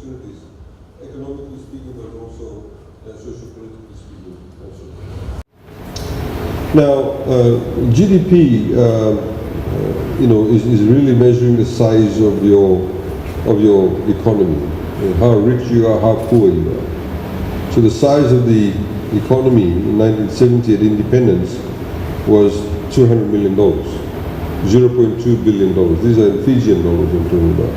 opportunities, economically speaking, but also socio-politically speaking also. Now, GDP, is really measuring the size of your economy, how rich you are, how poor you are. So the size of the economy in 1970 at independence was $200 million, $0.2 billion. These are Fijian dollars I'm talking about.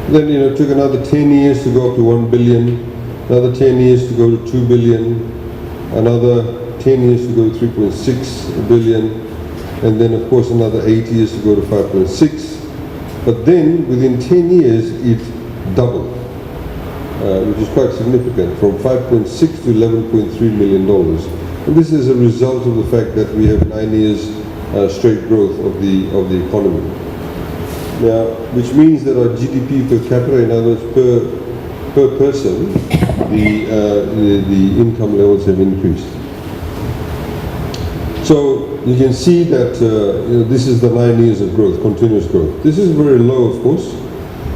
Then, it took another 10 years to go up to 1 billion, another 10 years to go to 2 billion, another 10 years to go to 3.6 billion, and then of course another 8 years to go to 5.6. But then within 10 years it doubled, which is quite significant, from 5.6 to $11.3 million. And this is a result of the fact that we have 9 years straight growth of the economy. Now, which means that our GDP per capita, in other words per person, the income levels have increased. So you can see that this is the 9 years of growth, continuous growth. This is very low, of course,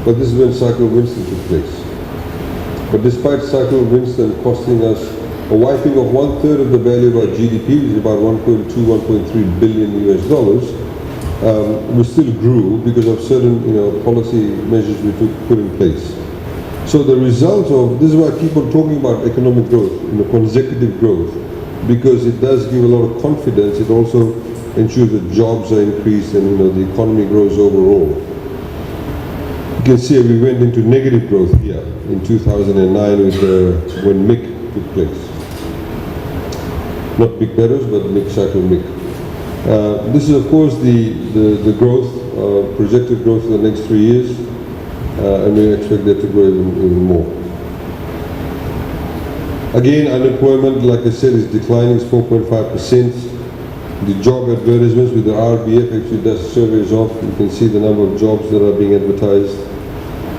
but this is when Cyclone Winston took place. But despite Cyclone Winston costing us a wiping of 1/3 of the value of our GDP, which is about 1.2, 1.3 billion US dollars, we still grew because of certain policy measures we put in place. So the result of this is why people talking about economic growth, consecutive growth, because it does give a lot of confidence. It also ensures that jobs are increased and the economy grows overall. You can see we went into negative growth here in 2009 when Mick took place. Not Big Meadows, but Cyclone Mick. This is of course the growth, projected growth for the next 3 years, and we expect that to grow even more. Again, unemployment, like I said, is declining, it's 4.5%. The job advertisements with the RBF actually does surveys off. You can see the number of jobs that are being advertised.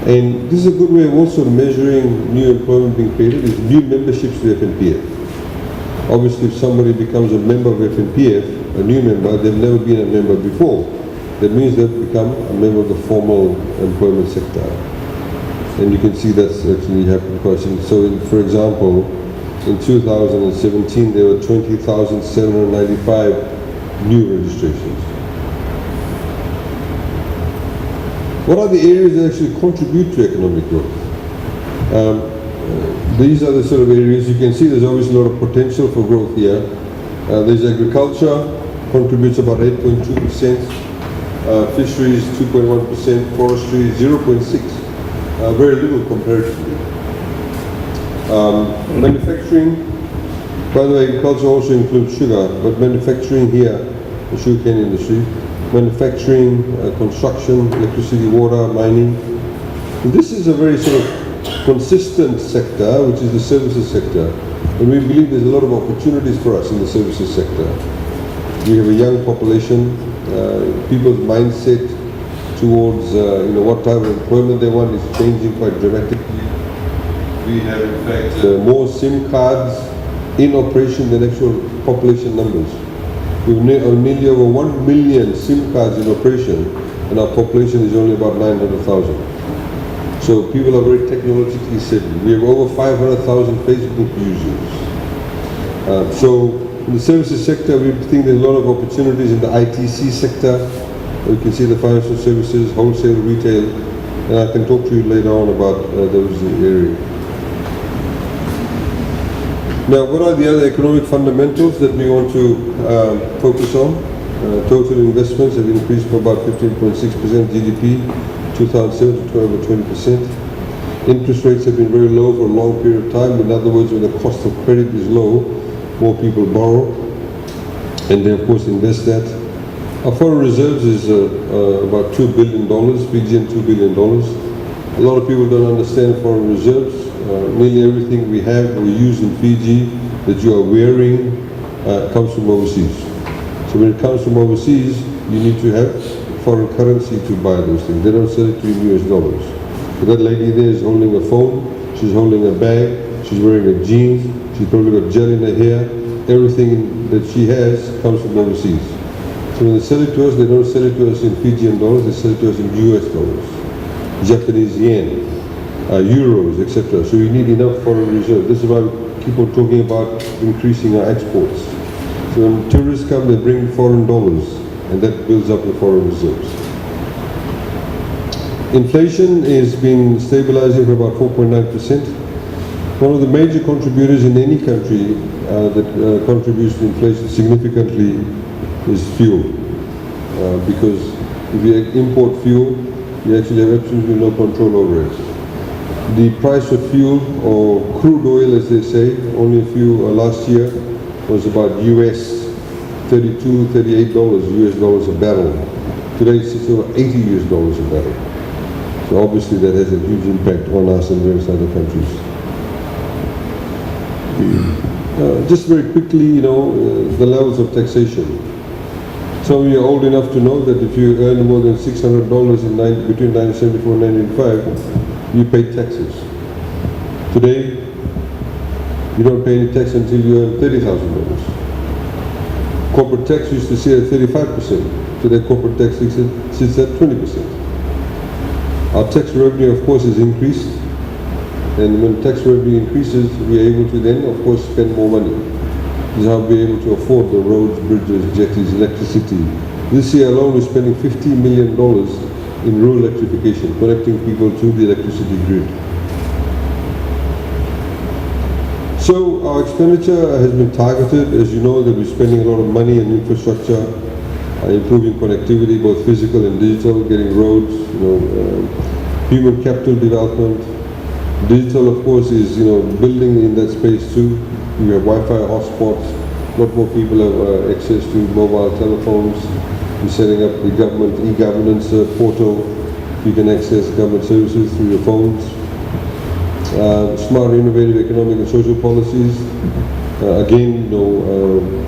And this is a good way of also measuring new employment being created, is new memberships to FNPF. Obviously, if somebody becomes a member of FNPF, a new member, they've never been a member before. That means they've become a member of the formal employment sector. And you can see that's actually happened quite soon. So, for example, in 2017, there were 20,795 new registrations. What are the areas that actually contribute to economic growth? These are the sort of areas. You can see there's always a lot of potential for growth here. There's agriculture, contributes about 8.2%, fisheries 2.1%, forestry 0.6%. Very little comparatively. Manufacturing, by the way, agriculture also includes sugar, but manufacturing here, the sugarcane industry, manufacturing, construction, electricity, water, mining. And this is a very sort of consistent sector, which is the services sector. And we believe there's a lot of opportunities for us in the services sector. We have a young population, people's mindset towards what type of employment they want is changing quite dramatically. We have in fact more SIM cards in operation than actual population numbers. We have nearly over 1 million SIM cards in operation, and our population is only about 900,000. So people are very technologically savvy. We have over 500,000 Facebook users. So in the services sector, we think there's a lot of opportunities in the ITC sector. You can see the financial services, wholesale, retail, and I can talk to you later on about those areas. Now, what are the other economic fundamentals that we want to focus on? Total investments have increased from about 15.6% GDP, 2007 to over 20%. Interest rates have been very low for a long period of time. In other words, when the cost of credit is low, more people borrow, and they of course invest that. Our foreign reserves is about $2 billion, Fijian $2 billion. A lot of people don't understand foreign reserves. Nearly everything we have, we use in Fiji that you are wearing comes from overseas. So when it comes from overseas, you need to have foreign currency to buy those things. They don't sell it to you in US dollars. So that lady there is holding a phone, she's holding a bag, she's wearing a jeans, she's probably got gel in her hair. Everything that she has comes from overseas. So when they sell it to us, they don't sell it to us in Fijian dollars, they sell it to us in US dollars, Japanese yen. euros, etc. So you need enough foreign reserve. This is why we keep on talking about increasing our exports. So when tourists come, they bring foreign dollars, and that builds up the foreign reserves. Inflation has been stabilizing for about 4.9%. One of the major contributors in any country that contributes to inflation significantly is fuel. Because if you import fuel, you actually have absolutely no control over it. The price of fuel, or crude oil as they say, only last year was about US $32, $38 US dollars a barrel. Today it's over $80 US a barrel. So obviously that has a huge impact on us and various other countries. Just very quickly, the levels of taxation. Some of you are old enough to know that if you earn more than $600 between 1974 and 1995, you pay taxes. Today, you don't pay any tax until you earn $30,000. Corporate tax used to sit at 35%. Today, corporate tax sits at 20%. Our tax revenue, of course, is increased. And when tax revenue increases, we are able to then, of course, spend more money. This is how we're able to afford the roads, bridges, jetties, electricity. This year alone, we're spending $50 million in rural electrification, connecting people to the electricity grid. So our expenditure has been targeted. As you know, that we're spending a lot of money on infrastructure, improving connectivity, both physical and digital, getting roads, human capital development. Digital, of course, is building in that space too. We have Wi-Fi hotspots. A lot more people have access to mobile telephones. We're setting up the government e-governance portal. You can access government services through your phones. Smart, innovative economic and social policies.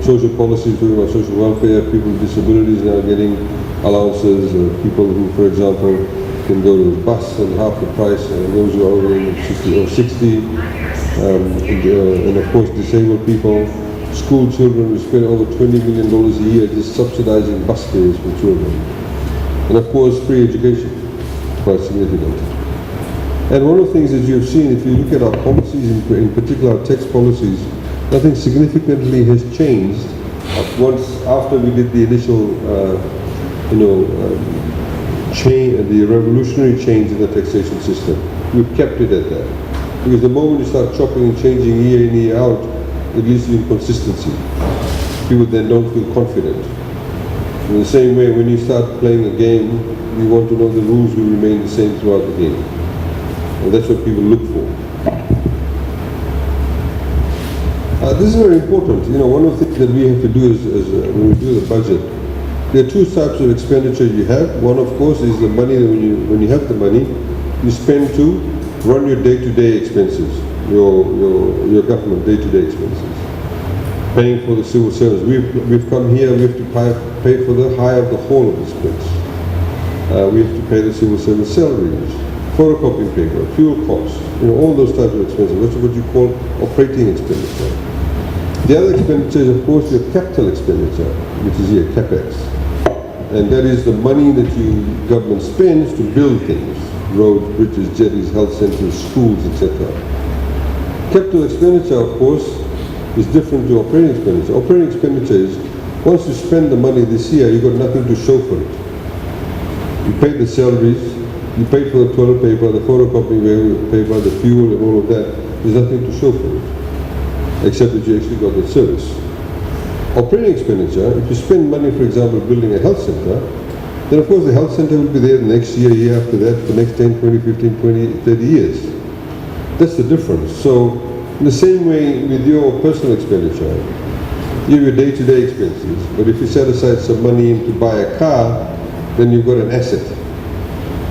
Social policies, talking about social welfare, people with disabilities now getting allowances, people who, for example, can go to the bus at half the price, those who are over 60, and of course disabled people. School children, we spend over $20 million a year just subsidizing bus fares for children. And of course, free education, quite significant. And one of the things that you have seen, if you look at our policies, in particular our tax policies, nothing significantly has changed after we did the initial, the revolutionary change in the taxation system. We've kept it at that. Because the moment you start chopping and changing year in, year out, it leads to inconsistency. People then don't feel confident. In the same way, when you start playing a game, you want to know the rules will remain the same throughout the game. And that's what people look for. This is very important. One of the things that we have to do is when we do the budget, there are two types of expenditure you have. One, of course, is the money that when you have the money, you spend to run your day-to-day expenses, your government day-to-day expenses. Paying for the civil service. We've come here, we have to pay for the hire of the whole of this place. We have to pay the civil service salaries, photocopying paper, fuel costs, all those types of expenses. That's what you call operating expenditure. The other expenditure is, of course, your capital expenditure, which is here, CapEx. And that is the money that government spends to build things, roads, bridges, jetties, health centers, schools, etc. Capital expenditure, of course, is different to operating expenditure. Operating expenditure is, once you spend the money this year, you've got nothing to show for it. You paid the salaries, you paid for the toilet paper, the photocopying paper, the fuel, and all of that. There's nothing to show for it, except that you actually got the service. Operating expenditure, if you spend money, for example, building a health center, then of course the health center will be there the next year after that, the next 10, 20, 15, 20, 30 years. That's the difference. So, in the same way with your personal expenditure, you have your day-to-day expenses, but if you set aside some money to buy a car, then you've got an asset.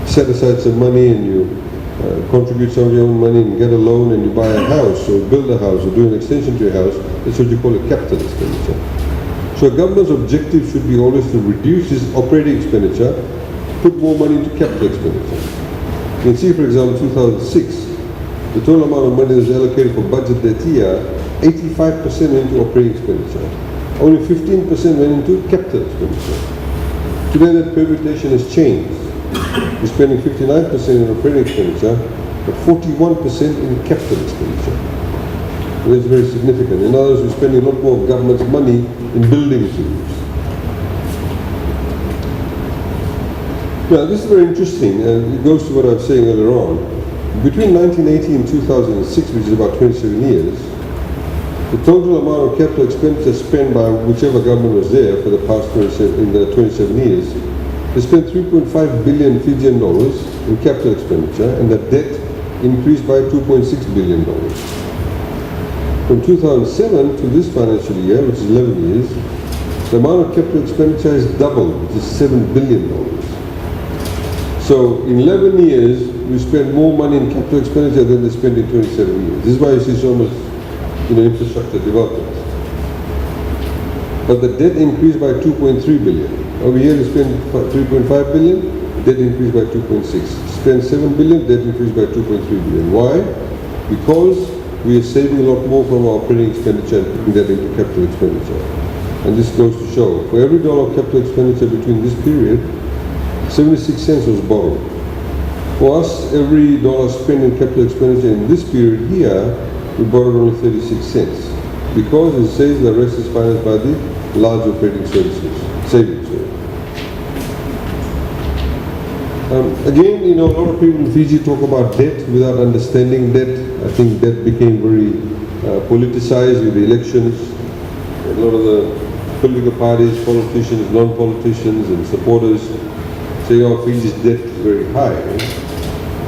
Set aside some money and you contribute some of your own money and get a loan and you buy a house or build a house or do an extension to your house. That's what you call a capital expenditure. So a government's objective should be always to reduce its operating expenditure, put more money into capital expenditure. You can see, for example, 2006, the total amount of money that was allocated for budget that year, 85% went into operating expenditure. Only 15% went into capital expenditure. Today that permutation has changed. We're spending 59% in operating expenditure, but 41% in capital expenditure. And that's very significant. In other words, we're spending a lot more of government's money in building things. Now, this is very interesting, and it goes to what I was saying earlier on. Between 1980 and 2006, which is about 27 years, the total amount of capital expenditure spent by whichever government was there for the past 27 years, they spent 3.5 billion Fijian dollars in capital expenditure, and the debt increased by 2.6 billion dollars. From 2007 to this financial year, which is 11 years, the amount of capital expenditure has doubled, which is $7 billion. So in 11 years, we spent more money in capital expenditure than they spent in 27 years. This is why you see so much infrastructure development. But the debt increased by 2.3 billion. Over here we spent 3.5 billion, debt increased by 2.6. Spent 7 billion, debt increased by 2.3 billion. Why? Because we are saving a lot more from our operating expenditure and putting that into capital expenditure. And this goes to show, for every dollar of capital expenditure between this period, 76 cents was borrowed. For us, every dollar spent in capital expenditure in this period here, we borrowed only 36 cents. Because it says the rest is financed by the large operating services, savings. Again, a lot of people in Fiji talk about debt without understanding debt. I think debt became very politicized with the elections. A lot of the political parties, politicians, non-politicians and supporters say, oh, Fiji's debt is very high.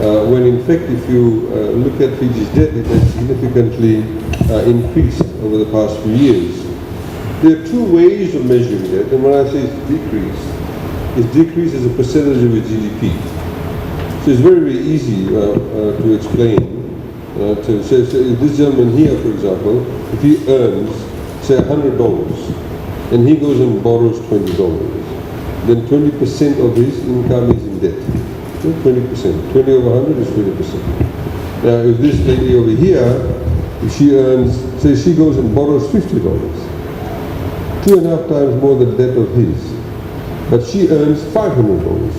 When in fact, if you look at Fiji's debt, it has significantly increased over the past few years. There are two ways of measuring debt, and when I say it's decreased as a percentage of its GDP. So it's very, very easy to explain. To say, this gentleman here, for example, if he earns, say, $100, and he goes and borrows $20, then 20% of his income is in debt. 20%. 20 over 100 is 20%. Now, if this lady over here, if she earns, say she goes and borrows $50, 2.5 times more than debt of his, but she earns $500.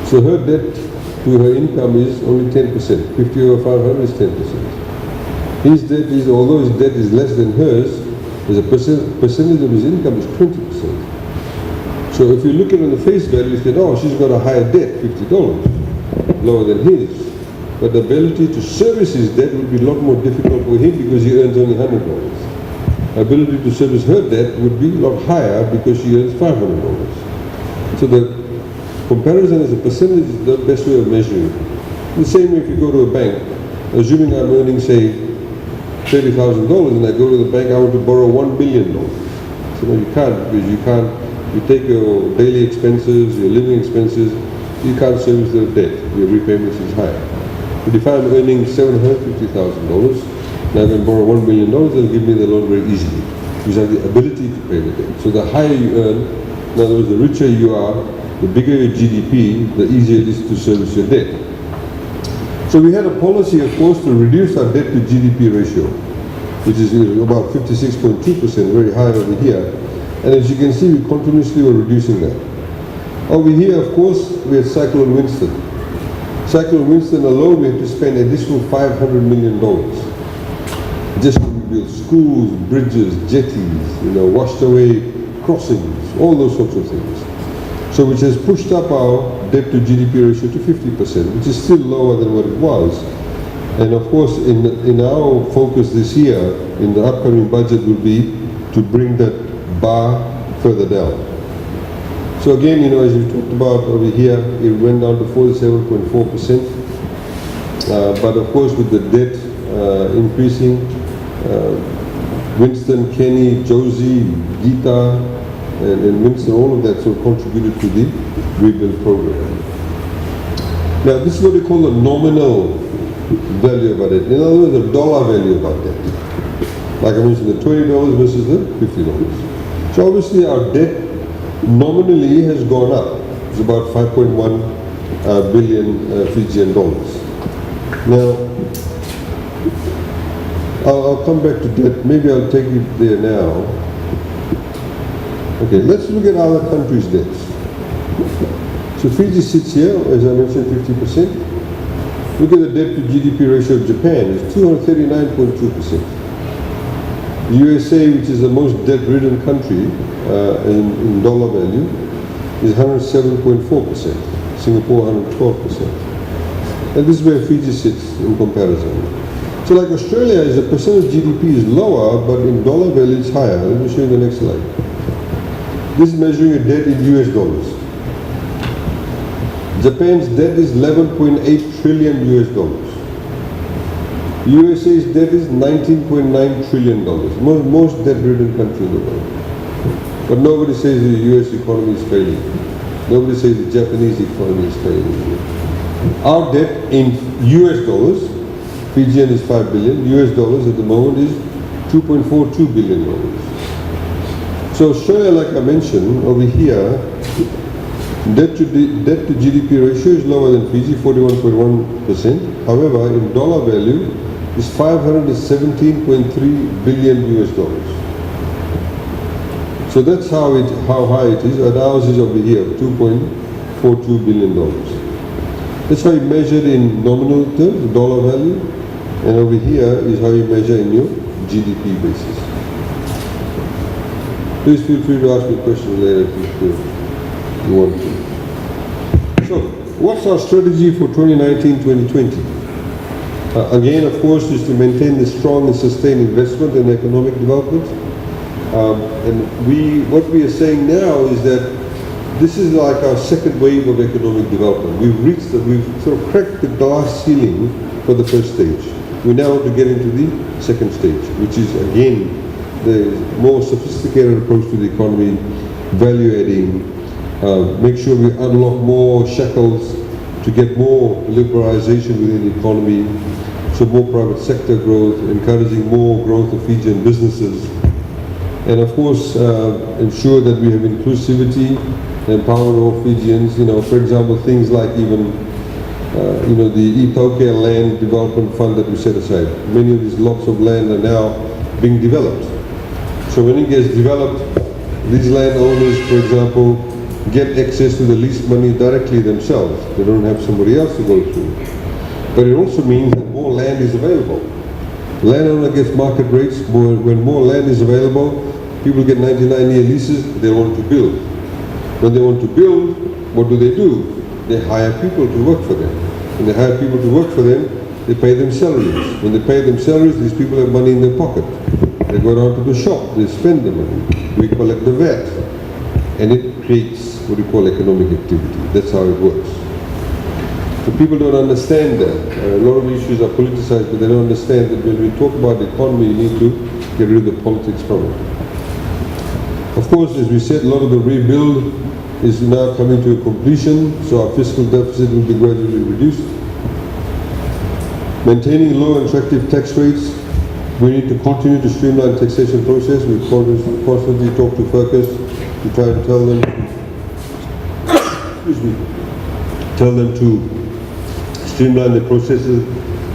So her debt to her income is only 10%. 50 over 500 is 10%. His debt is, although his debt is less than hers, as a percentage of his income is 20%. So if you look at it on the face value, you say, oh, she's got a higher debt, $50, lower than his. But the ability to service his debt would be a lot more difficult for him because he earns only $100. Ability to service her debt would be a lot higher because she earns $500. So the comparison as a percentage is the best way of measuring it. The same way if you go to a bank, assuming I'm earning, say, $30,000 and I go to the bank, I want to borrow $1 billion. So no, you can't, because you take your daily expenses, your living expenses, you can't service the debt. Your repayments is higher. But if I'm earning $750,000, now I can borrow $1 billion, they'll give me the loan very easily. Because I have the ability to pay the debt. So the higher you earn, in other words, the richer you are, the bigger your GDP, the easier it is to service your debt. So we had a policy, of course, to reduce our debt to GDP ratio, which is about 56.2%, very high over here. And as you can see, we continuously were reducing that. Over here, of course, we had Cyclone Winston. Cyclone Winston alone, we had to spend an additional $500 million just to rebuild schools, bridges, jetties, washed away crossings, all those sorts of things. So which has pushed up our debt to GDP ratio to 50%, which is still lower than what it was. And of course, in our focus this year, in the upcoming budget, will be to bring that bar further down. So again, as we talked about over here, it went down to 47.4%. But of course, with the debt increasing, Winston, Kenny, Josie, Gita, and Winston, all of that sort of contributed to the rebuild program. Now, this is what we call the nominal value of our debt. In other words, the dollar value of our debt. Like I mentioned, the $20 versus the $50. So obviously our debt nominally has gone up. It's about 5.1 billion Fijian dollars. Now, I'll come back to debt. Maybe I'll take it there now. Okay, let's look at other countries' debts. So Fiji sits here, as I mentioned, 50%. Look at the debt to GDP ratio of Japan, it's 239.2%. The USA, which is the most debt-ridden country in dollar value, is 107.4%. Singapore, 112%. And this is where Fiji sits in comparison. So like Australia, as a percent of GDP is lower, but in dollar value it's higher. Let me show you the next slide. This is measuring a debt in US dollars. Japan's debt is 11.8 trillion US dollars. USA's debt is 19.9 trillion dollars. Most debt-ridden country in the world. But nobody says the US economy is failing. Nobody says the Japanese economy is failing. Our debt in US dollars, Fijian is 5 billion, US dollars at the moment is $2.42 billion. So Australia, like I mentioned, over here, debt to GDP ratio is lower than Fiji, 41.1%. However, in dollar value, is 517.3 billion US dollars. So that's how high it is, and ours is over here, $2.42 billion. That's how you measure in nominal terms, dollar value, and over here is how you measure in your GDP basis. Please feel free to ask me questions later if you want to. So, what's our strategy for 2019-2020? Again, of course, is to maintain the strong and sustained investment and economic development. What we are saying now is that this is like our second wave of economic development. We've sort of cracked the glass ceiling for the first stage. We now want to get into the second stage, which is again the more sophisticated approach to the economy, value adding, make sure we unlock more shackles to get more liberalization within the economy, so more private sector growth, encouraging more growth of Fijian businesses, and of course ensure that we have inclusivity, empower all Fijians. For example, things like even the Itaukea Land Development Fund that we set aside. Many of these lots of land are now being developed. So when it gets developed, these landowners, for example, get access to the lease money directly themselves. They don't have somebody else to go through. But it also means that more land is available. Landowner gets market rates. When more land is available, people get 99-year leases. They want to build. When they want to build, what do? They hire people to work for them. When they hire people to work for them, they pay them salaries. When they pay them salaries, these people have money in their pocket. They go down to the shop, they spend the money. We collect the VAT. And it creates what we call economic activity. That's how it works. So people don't understand that. A lot of issues are politicized, but they don't understand that when we talk about the economy, you need to get rid of the politics from it. Of course, as we said, a lot of the rebuild is now coming to a completion, so our fiscal deficit will be gradually reduced. Maintaining low and attractive tax rates, we need to continue to streamline taxation process. We constantly talk to FIRCUS to try and tell them to streamline the processes,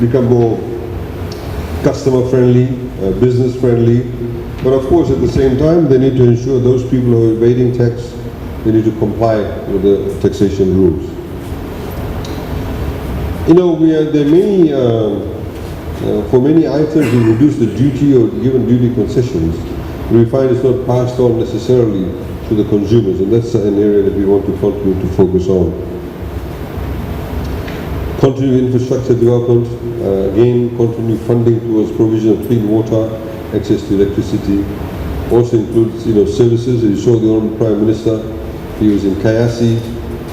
become more customer friendly, business friendly. But of course, at the same time, they need to ensure those people who are evading tax, they need to comply with the taxation rules. There are many, for many items, we reduce the duty or given duty concessions. We find it's not passed on necessarily to the consumers, and that's an area that we want to continue to focus on. Continue infrastructure development, again, continue funding towards provision of clean water, access to electricity. Also includes, services. You saw the Honourable Prime Minister. He was in Kayasi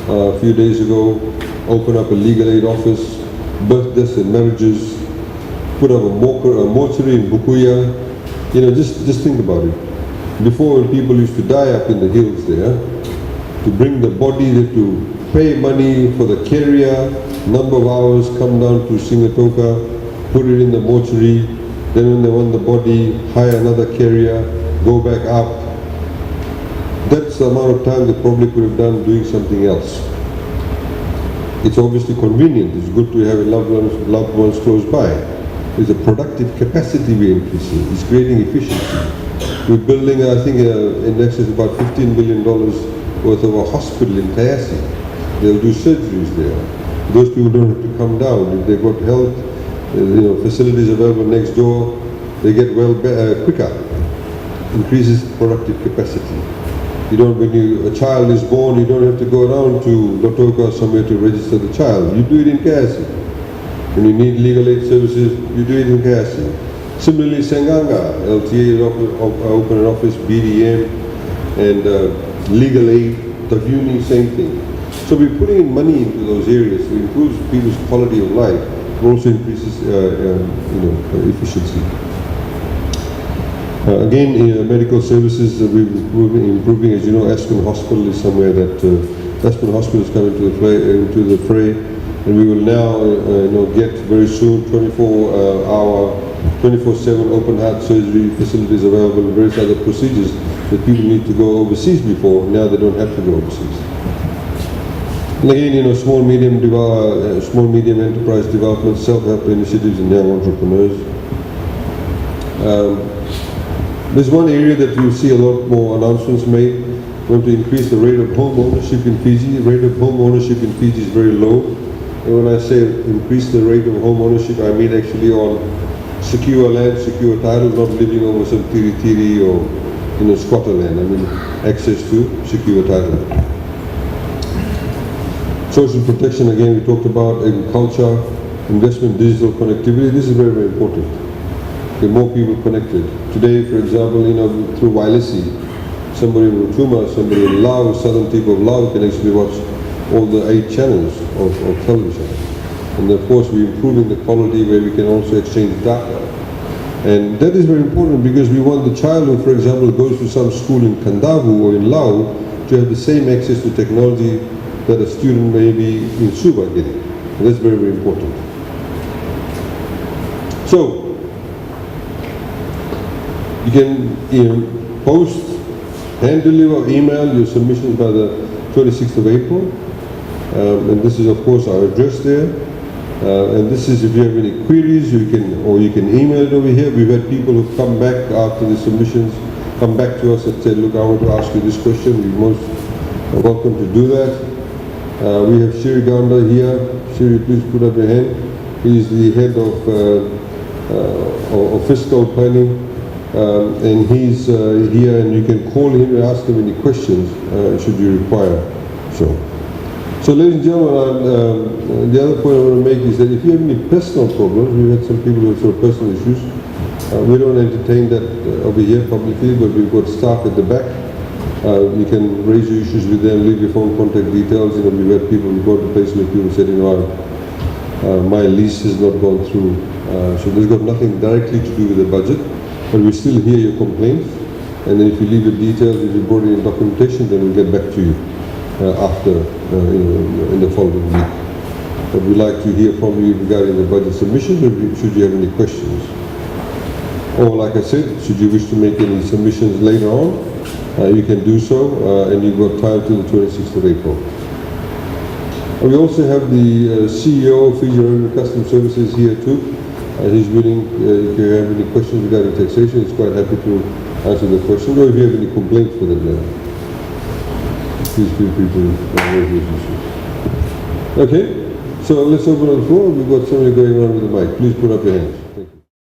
a few days ago, opened up a legal aid office, birth deaths and marriages, put up a mortuary in Bukuya. Just think about it. Before, when people used to die up in the hills there, to bring the body, they had to pay money for the carrier, number of hours, come down to Singatoka, put it in the mortuary, then when they want the body, hire another carrier, go back up. That's the amount of time they probably could have done doing something else. It's obviously convenient. It's good to have loved ones close by. It's a productive capacity we're increasing. It's creating efficiency. We're building, I think, in excess of about $15 million worth of a hospital in Kayasi. They'll do surgeries there. Those people don't have to come down. If they've got health, facilities available next door, they get well quicker. Increases productive capacity. When a child is born, you don't have to go around to Lotoka or somewhere to register the child. You do it in KSC. When you need legal aid services, you do it in KSC. Similarly, Senganga, LTA open an office, BDM, and legal aid, Tavuni, same thing. So we're putting in money into those areas to improve people's quality of life. It also increases, efficiency. Again, in medical services, we're improving. As you know, Aspen Hospital is somewhere that Aspen Hospital is coming into the fray, and we will now, get very soon 24/7 open heart surgery facilities available, and various other procedures that people need to go overseas before. Now they don't have to go overseas. And again, small medium enterprise development, self-help initiatives, and young entrepreneurs. There's one area that you'll see a lot more announcements made. We want to increase the rate of home ownership in Fiji. The rate of home ownership in Fiji is very low. And when I say increase the rate of home ownership, I mean actually on secure land, secure title, not living over some tiri-tiri or squatter land. I mean access to secure title. Social protection, again, we talked about agriculture, investment, digital connectivity. This is very, very important. Get more people connected. Today, for example, through Wailesi, somebody in Rotuma, somebody in Laos, southern tip of Laos can actually watch all the 8 channels of television. And of course, we're improving the quality where we can also exchange data. And that is very important because we want the child who, for example, goes to some school in Kandavu or in Laos to have the same access to technology that a student may be in Suva getting. And that's very, very important. So, you can post, hand deliver, email your submissions by the 26th of April. And this is, of course, our address there. And this is if you have any queries, you can email it over here. We've had people who've come back after the submissions, come back to us and said, look, I want to ask you this question. You're most welcome to do that. We have Shiri Ganda here. Shiri, please put up your hand. He's the head of fiscal planning. And he's here, and you can call him and ask him any questions should you require so. So, ladies and gentlemen, the other point I want to make is that if you have any personal problems, we've had some people with sort of personal issues. We don't entertain that over here publicly, but we've got staff at the back. You can raise your issues with them, leave your phone contact details. We've had people, we've got to place where people said, my lease has not gone through. So there's got nothing directly to do with the budget. But we still hear your complaints, and then if you leave the details, if you brought in documentation, then we'll get back to you after, in the following week. But we'd like to hear from you regarding the budget submissions, or should you have any questions. Or like I said, should you wish to make any submissions later on, you can do so, and you've got time till the 26th of April. We also have the CEO of Fiji Revenue Customs Services here too. He's willing, if you have any questions regarding taxation, he's quite happy to answer the question, or if you have any complaints for that matter. Please feel free to raise those issues. Okay, so let's open up the floor. We've got somebody going on with the mic. Please put up your hands.